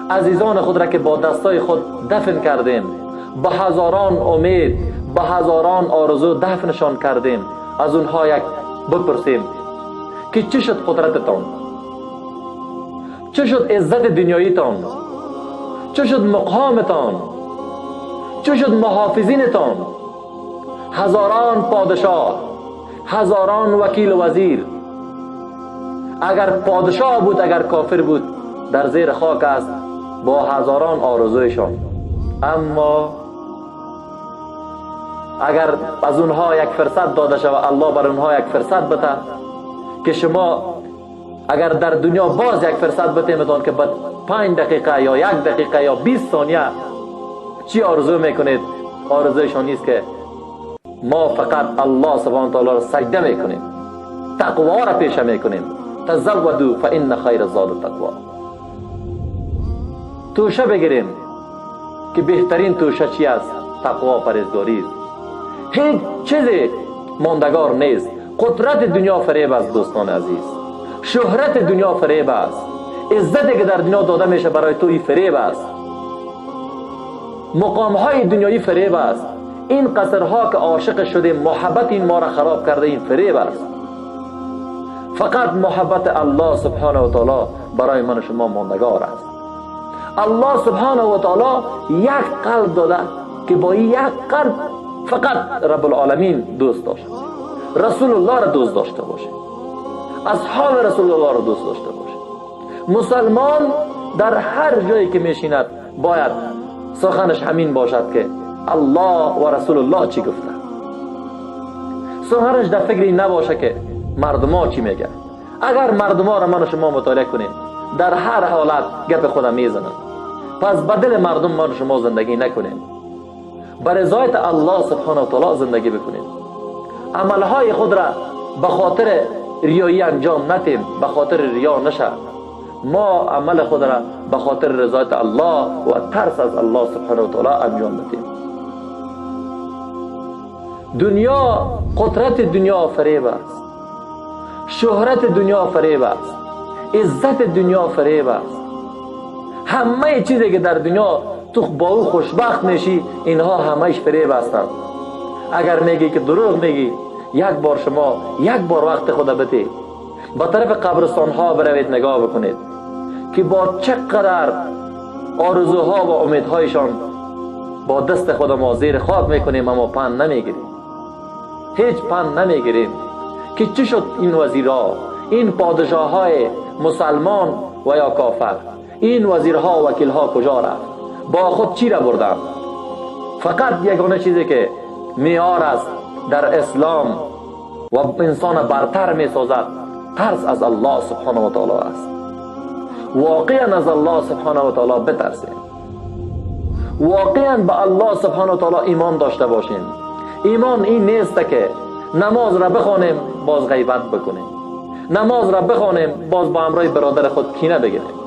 عزیزان خود را که با دستای خود دفن کردیم، به هزاران امید، به هزاران آرزو دفنشان کردیم، از اونها یک بپرسیم که چه شد قدرتتان، چه شد عزت دنیاییتان، چه شد مقامتان، چه شد محافظینتان؟ هزاران پادشاه، هزاران وکیل و وزیر، اگر پادشاه بود اگر کافر بود در زیر خاک است با هزاران آرزویشان. اما اگر از اونها یک فرصت داده شود، الله بر اونها یک فرصت بده که شما اگر در دنیا باز یک فرصت بده میتون که بعد 5 دقیقه یا 1 دقیقه یا 20 ثانیه چی آرزو میکنید؟ آرزویشان نیست که ما فقط الله سبحانه و تعالی را سجده میکنیم، تقوا را پیشه میکنیم. تزودوا فان خیر الزاد التقوا. توشه بگیریم که بهترین توشه چی است؟ تقوا و پرهیزگاری است. هیچ چیزی ماندگار نیست. قدرت دنیا فریب است دوستان عزیز، شهرت دنیا فریب است، عزتی که در دنیا داده میشه برای تو این فریب است، مقام های دنیایی فریب است، این قصرها که عاشق شدیم محبت این ما را خراب کرده این فریب است. فقط محبت الله سبحانه و تعالی برای من و شما ماندگار است. الله سبحانه و تعالی یک قلب داده که با یک قلب فقط رب العالمین دوست داشت، رسول الله را دوست داشته باشه، اصحاب رسول الله را دوست داشته باشه. مسلمان در هر جایی که میشیند باید سخنش همین باشد که الله و رسول الله چی گفته. سخنش در فکر این نباشه که مردما چی میگه. اگر مردما را من و شما مطالعه کنیم در هر حالت گپ خودم میزنن، پس بدل مردم من و شما زندگی نکنیم، بر رضایت الله سبحانه و تعالی زندگی بکنیم. عملهای خود را به خاطر ریایی انجام ندیم، به خاطر ریا نشه. ما عمل خود را به خاطر رضایت الله و ترس از الله سبحانه و تعالی انجام بدیم. دنیا، قدرت دنیا فریب است، شهرت دنیا فریب است، عزت دنیا فریب است. همه چیزی که در دنیا تو با او خوشبخت میشی اینها همهش فریب هستند. اگر میگی که دروغ میگی، یک بار شما یک بار وقت خود بده با طرف قبرستان ها بروید نگاه بکنید که با چقدر آرزوها و امیدهایشان با دست خود ما زیر خاک میکنیم اما پند نمیگیریم، هیچ پند نمیگیریم که چی شد این وزیرها، این پادشاه های مسلمان و یا کافر، این وزیرها و وکیلها کجا رفت، با خود چی را بردن؟ فقط یگانه چیزی که معیار است در اسلام و انسان برتر می سازد ترس از الله سبحانه و تعالی است. واقعا از الله سبحانه و تعالی بترسیم، واقعا به الله سبحانه و تعالی ایمان داشته باشیم. ایمان این نیست که نماز را بخوانیم باز غیبت بکنیم، نماز را بخوانیم باز با همراه برادر خود کینه بگیریم.